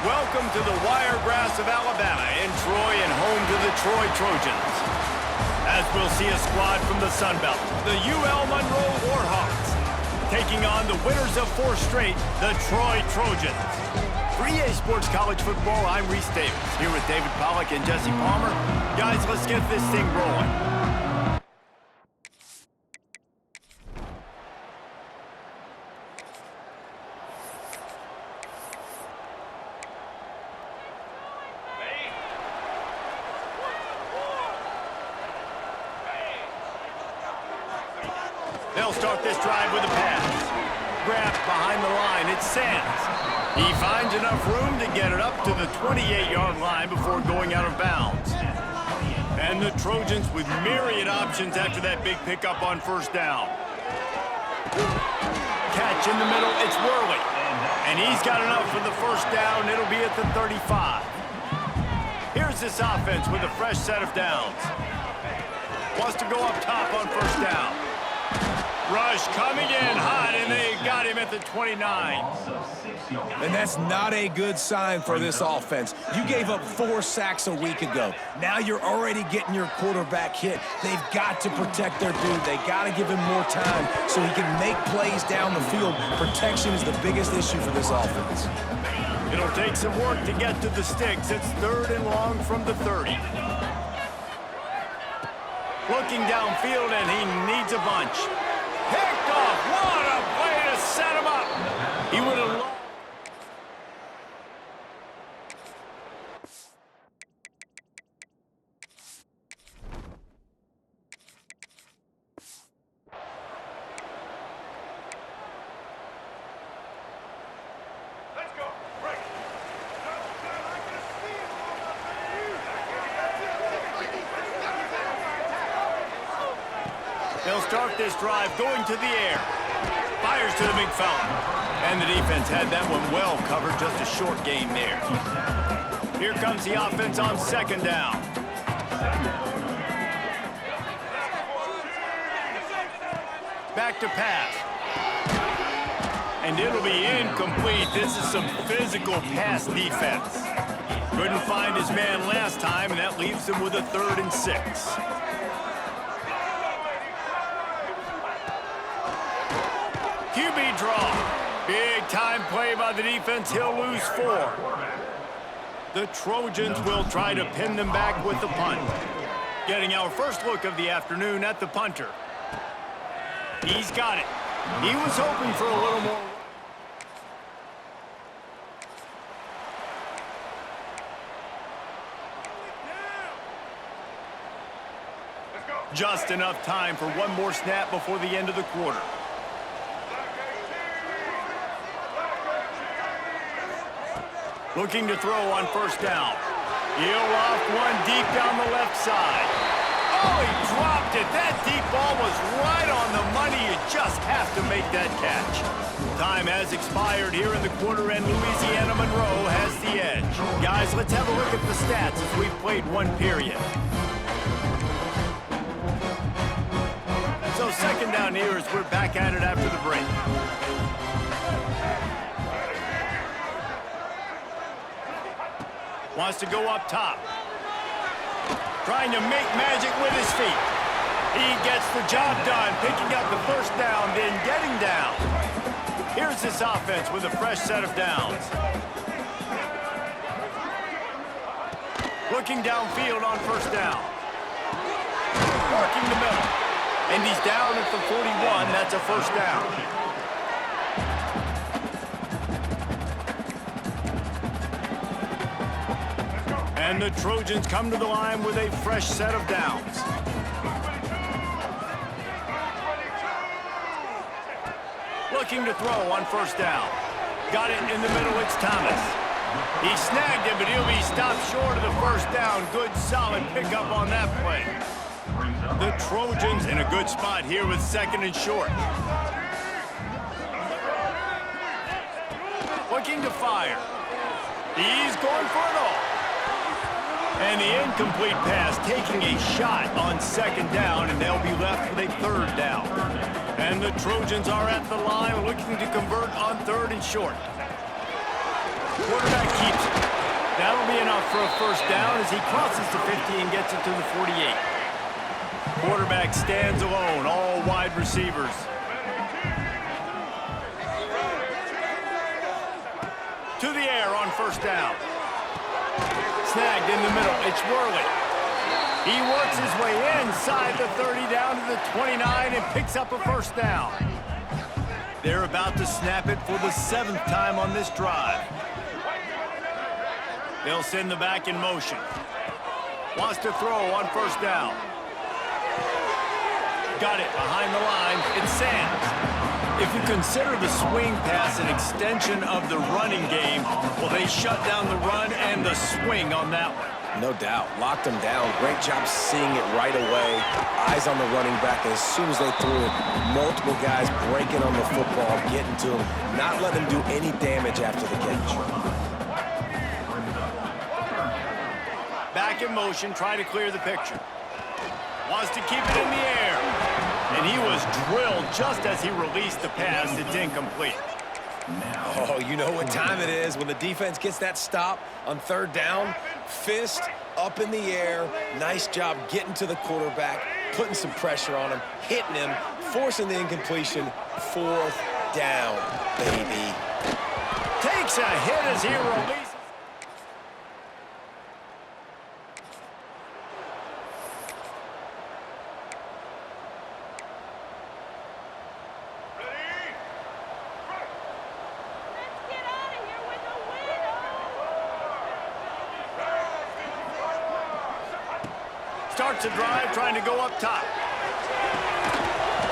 Welcome to the Wiregrass of Alabama in Troy and home to the Troy Trojans. As we'll see a squad from the Sun Belt, the UL Monroe Warhawks, taking on the winners of 4 straight, the Troy Trojans. For EA Sports College Football, I'm Reese Davis, here with David Pollack and Jesse Palmer. Guys, let's get this thing rolling. They'll start this drive with a pass. Grabbed behind the line, it's Sands. He finds enough room to get it up to the 28-yard line before going out of bounds. And the Trojans with myriad options after that big pickup on first down. Catch in the middle, it's Worley. And he's got enough for the first down. It'll be at the 35. Here's this offense with a fresh set of downs. Wants to go up top on first down. Rush coming in hot, and they got him at the 29. And that's not a good sign for this offense. You gave up 4 sacks a week ago. Now you're already getting your quarterback hit. They've got to protect their dude. They got to give him more time so he can make plays down the field. Protection is the biggest issue for this offense. It'll take some work to get to the sticks. It's 3rd and long from the 30. Looking downfield, and he needs a bunch. Picked off. What a play to set him up. He would have... They'll start this drive going to the air. Fires to the big fountain. And the defense had that one well covered, just a short gain there. Here comes the offense on 2nd down. Back to pass. And it'll be incomplete. This is some physical pass defense. Couldn't find his man last time, and that leaves him with a 3rd and 6. QB draw. Big time play by the defense. He'll lose 4. The Trojans will try to pin them back with the punt. Getting our first look of the afternoon at the punter. He's got it. He was hoping for a little more. Just enough time for one more snap before the end of the quarter. Looking to throw on first down. He'll loft one deep down the left side. Oh, he dropped it. That deep ball was right on the money. You just have to make that catch. Time has expired here in the quarter, and Louisiana Monroe has the edge. Guys, let's have a look at the stats as we've played 1 period. So 2nd down here as we're back at it after the break. Wants to go up top. Trying to make magic with his feet. He gets the job done, picking up the first down, then getting down. Here's this offense with a fresh set of downs. Looking downfield on first down. Working the middle. And he's down at the 41. That's a first down. And the Trojans come to the line with a fresh set of downs. Looking to throw on first down. Got it in the middle, it's Thomas. He snagged it, but he'll be stopped short of the first down. Good, solid pickup on that play. The Trojans in a good spot here with 2nd and short. Looking to fire. He's going for it all. And the incomplete pass taking a shot on 2nd down, and they'll be left with a 3rd down. And the Trojans are at the line looking to convert on 3rd and short. Quarterback keeps it. That'll be enough for a first down as he crosses the 50 and gets it to the 48. Quarterback stands alone, all wide receivers. To the air on first down. Snagged in the middle. It's Worley. He works his way inside the 30 down to the 29 and picks up a first down. They're about to snap it for the 7th time on this drive. They'll send the back in motion. Wants to throw on first down. Got it behind the line. It's Sands. If you consider the swing pass an extension of the running game, well, they shut down the run and the swing on that one. No doubt. Locked him down. Great job seeing it right away. Eyes on the running back, and as soon as they threw it, multiple guys breaking on the football, getting to him, not letting him do any damage after the catch. Back in motion, try to clear the picture. Wants to keep it in the air. And he was drilled just as he released the pass. It's incomplete. Oh, you know what time it is when the defense gets that stop on third down. Fist up in the air. Nice job getting to the quarterback, putting some pressure on him, hitting him, forcing the incompletion. 4th down, baby. Takes a hit as he releases. Starts a drive trying to go up top.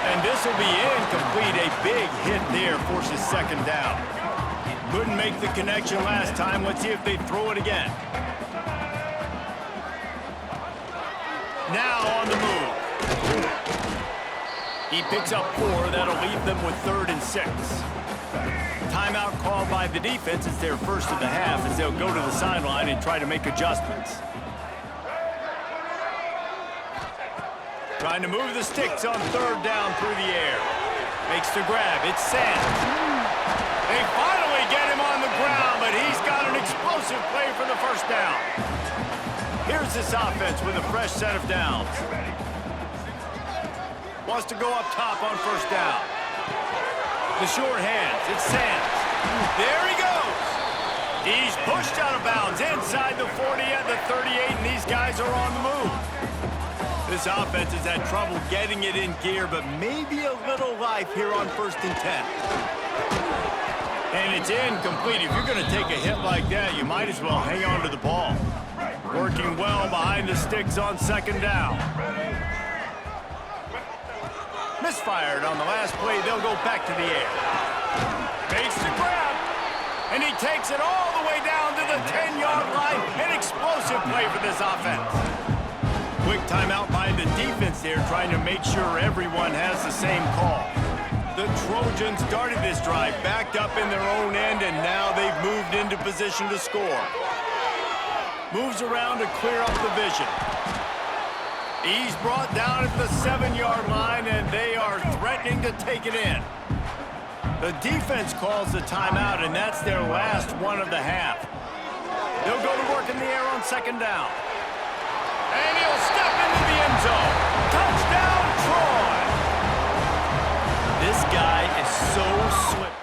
And this will be incomplete. A big hit there forces 2nd down. Couldn't make the connection last time. Let's see if they throw it again. Now on the move. He picks up 4. That'll leave them with 3rd and 6. Timeout called by the defense. It's their first of the half as they'll go to the sideline and try to make adjustments. Trying to move the sticks on 3rd down through the air. Makes the grab. It's Sands. They finally get him on the ground, but he's got an explosive play for the first down. Here's this offense with a fresh set of downs. Wants to go up top on first down. The short hands. It's Sands. There he goes. He's pushed out of bounds inside the 40 at the 38, and these guys are on the move. This offense has had trouble getting it in gear, but maybe a little life here on 1st and 10. And it's incomplete. If you're going to take a hit like that, you might as well hang on to the ball. Working well behind the sticks on 2nd down. Misfired on the last play. They'll go back to the air. Makes the grab. And he takes it all the way down to the 10-yard line. An explosive play for this offense. Quick timeout by the defense there, trying to make sure everyone has the same call. The Trojans started this drive, backed up in their own end, and now they've moved into position to score. Moves around to clear up the vision. He's brought down at the 7-yard line, and they are threatening to take it in. The defense calls the timeout, and that's their last one of the half. They'll go to work in the air on 2nd down. And he'll step into the end zone. Touchdown, Troy! This guy is so slick.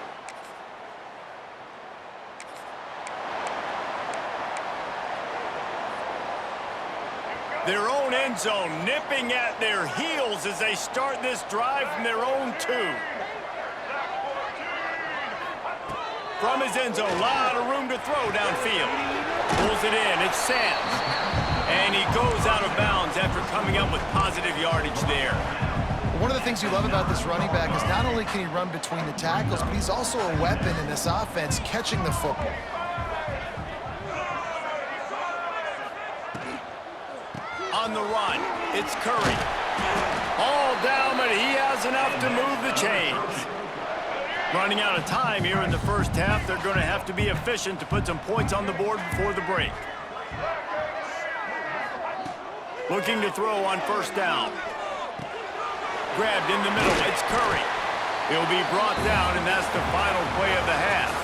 Their own end zone nipping at their heels as they start this drive from their own 2. From his end zone, a lot of room to throw downfield. Pulls it in, it's Sands. And he goes out of bounds after coming up with positive yardage there. One of the things you love about this running back is not only can he run between the tackles, but he's also a weapon in this offense catching the football. On the run, it's Curry. All down, but he has enough to move the chains. Running out of time here in the first half, they're going to have to be efficient to put some points on the board before the break. Looking to throw on first down. Grabbed in the middle, it's Curry. He'll be brought down, and that's the final play of the half.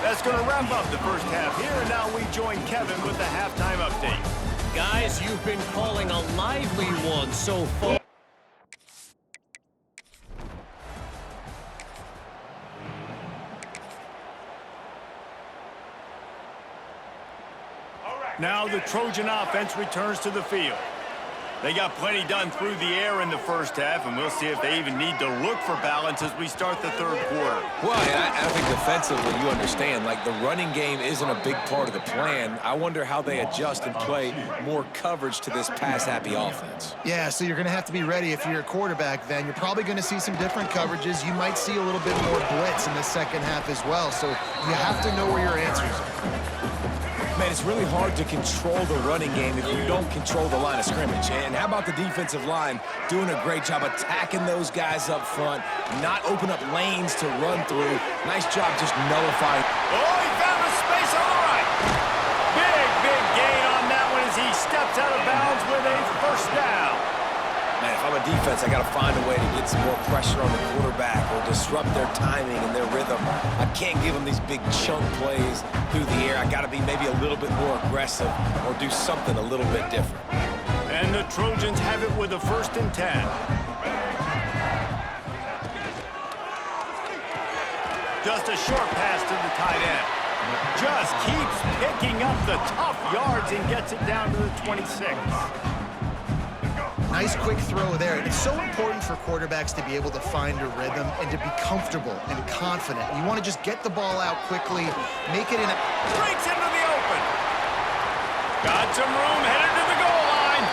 That's going to wrap up the first half here, and now we join Kevin with the halftime update. Guys, you've been calling a lively one so far. Now the Trojan offense returns to the field. They got plenty done through the air in the first half, and we'll see if they even need to look for balance as we start the third quarter. Well, I think defensively, you understand, like the running game isn't a big part of the plan. I wonder how they adjust and play more coverage to this pass-happy offense. Yeah, so you're going to have to be ready if you're a quarterback then. You're probably going to see some different coverages. You might see a little bit more blitz in the second half as well, so you have to know where your answers are. Man, it's really hard to control the running game if you don't control the line of scrimmage. And how about the defensive line doing a great job attacking those guys up front, not open up lanes to run through. Nice job just nullifying. Oh, he found a space on the right. Big gain on that one as he steps out of bounds with a first down. Man, if I'm a defense, I got to find a way to get some more pressure on the quarterback or disrupt their timing and their rhythm. I can't give them these big chunk plays through the air. I got to be maybe a little bit more aggressive or do something a little bit different. And the Trojans have it with a 1st and 10. Just a short pass to the tight end. Just keeps picking up the tough yards and gets it down to the 26. Nice quick throw there. It's so important for quarterbacks to be able to find a rhythm and to be comfortable and confident. You want to just get the ball out quickly, make it in a... Breaks into the open. Got some room, headed to the goal line.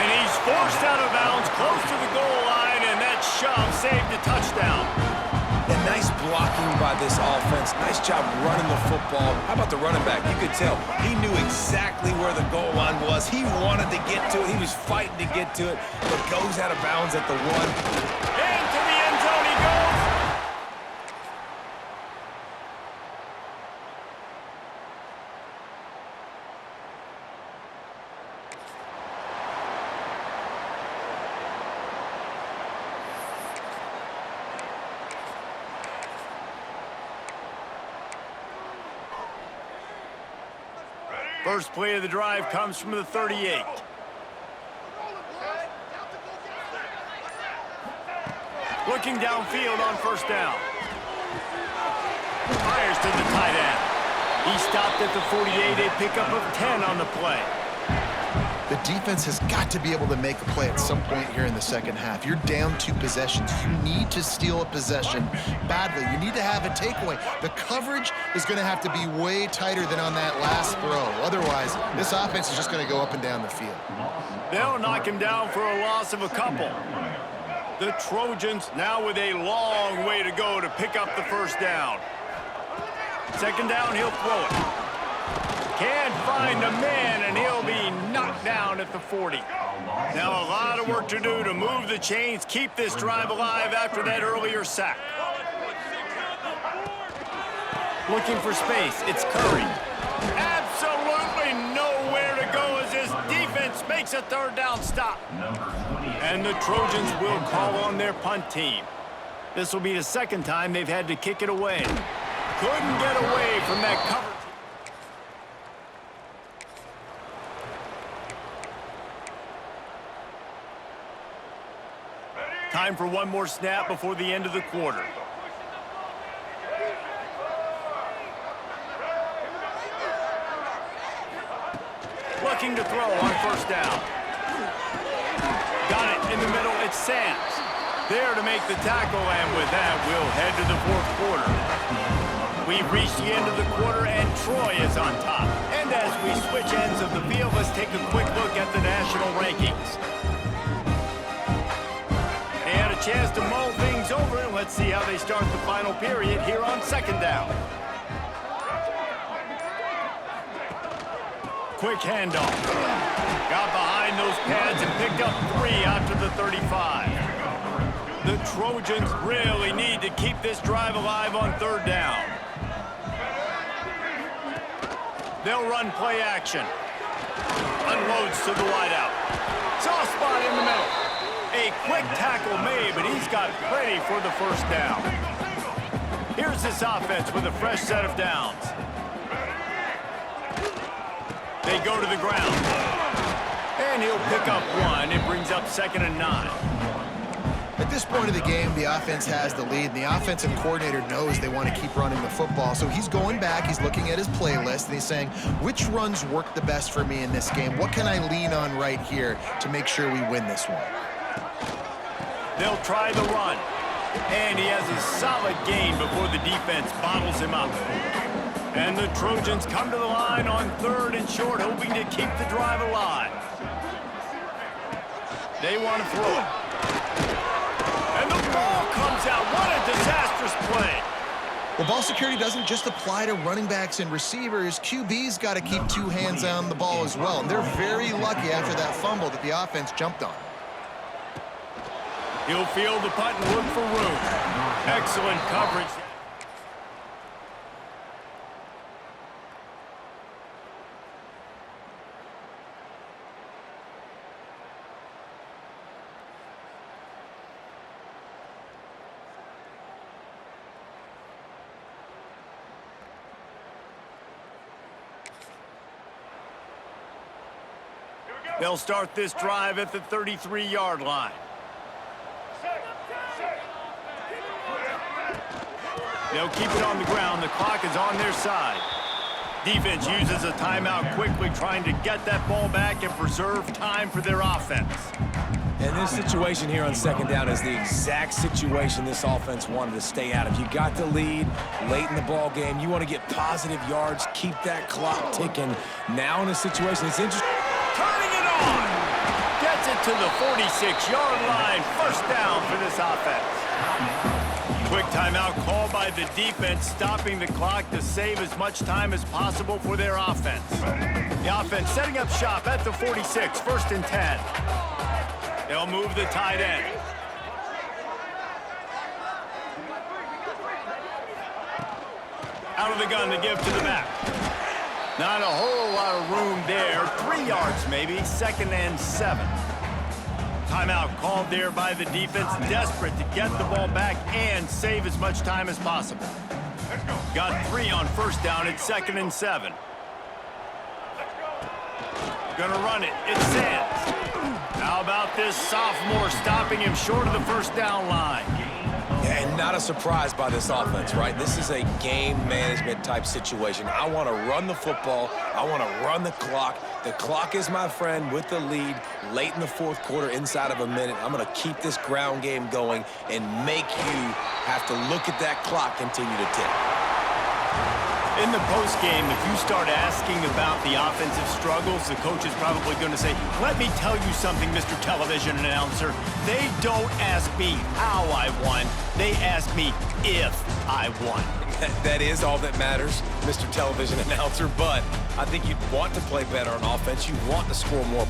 And he's forced out of bounds, close to the goal line, and that shove saved a touchdown. And nice blocking by this offense. Nice job running the football. How about the running back? You could tell he knew exactly where the goal line was. He wanted to get to it. He was fighting to get to it, but goes out of bounds at the 1. Into the end zone he goes. First play of the drive comes from the 38. Looking downfield on first down. Fires to the tight end. He stopped at the 48, a pickup of 10 on the play. The defense has got to be able to make a play at some point here in the second half. You're down 2 possessions. You need to steal a possession badly. You need to have a takeaway. The coverage is going to have to be way tighter than on that last throw. Otherwise, this offense is just going to go up and down the field. They'll knock him down for a loss of a couple. The Trojans now with a long way to go to pick up the first down. Second down, he'll throw it. Can't find a man, and he'll be knocked down at the 40. Now a lot of work to do to move the chains, keep this drive alive after that earlier sack. Looking for space, it's Curry. Absolutely nowhere to go as his defense makes a third down stop. And the Trojans will call on their punt team. This will be the second time they've had to kick it away. Couldn't get away from that cover. Time for one more snap before the end of the quarter. Looking to throw on first down. Got it in the middle, it's Sands. There to make the tackle, and with that, we'll head to the fourth quarter. We've reached the end of the quarter, and Troy is on top. And as we switch ends of the field, let's take a quick look at the national rankings. They had a chance to mull things over, and let's see how they start the final period here on second down. Quick handoff. Got behind those pads and picked up 3 after the 35. The Trojans really need to keep this drive alive on third down. They'll run play action. Unloads to the wideout. Soft spot in the middle. A quick tackle made, but he's got plenty for the first down. Here's this offense with a fresh set of downs. They go to the ground. And he'll pick up one. It brings up 2nd and 9. At this point of the game, the offense has the lead, and the offensive coordinator knows they want to keep running the football. So he's going back, he's looking at his playlist, and he's saying, which runs work the best for me in this game? What can I lean on right here to make sure we win this one? They'll try the run. And he has a solid gain before the defense bottles him up. And the Trojans come to the line on 3rd and short, hoping to keep the drive alive. They want to throw it. And the ball comes out. What a disastrous play. Well, ball security doesn't just apply to running backs and receivers. QB's got to keep 2 hands on the ball as well. And they're very lucky after that fumble that the offense jumped on. He'll field the punt and look for room. Excellent coverage. They'll start this drive at the 33-yard line. They'll keep it on the ground. The clock is on their side. Defense uses a timeout quickly, trying to get that ball back and preserve time for their offense. And this situation here on 2nd down is the exact situation this offense wanted to stay out of. You got the lead late in the ball game. You want to get positive yards, keep that clock ticking. Now in a situation, it's interesting. Turning it on. Gets it to the 46-yard line. 1st down for this offense. Quick timeout called by the defense, stopping the clock to save as much time as possible for their offense. The offense setting up shop at the 46, 1st and 10. They'll move the tight end. Out of the gun to give to the back. Not a whole lot of room there. 3 yards maybe, 2nd and 7. Timeout called there by the defense, desperate to get the ball back and save as much time as possible. Got 3 on 1st down at 2nd and 7. Gonna run it. It's Sands. How about this sophomore stopping him short of the 1st down line? And not a surprise by this offense, right? This is a game management type situation. I want to run the football. I want to run the clock. The clock is my friend with the lead late in the 4th quarter, inside of a minute. I'm going to keep this ground game going and make you have to look at that clock continue to tick. In the postgame, if you start asking about the offensive struggles, the coach is probably going to say, let me tell you something, Mr. Television Announcer. They don't ask me how I won. They ask me if I won. That is all that matters, Mr. Television Announcer, but I think you'd want to play better on offense. You want to score more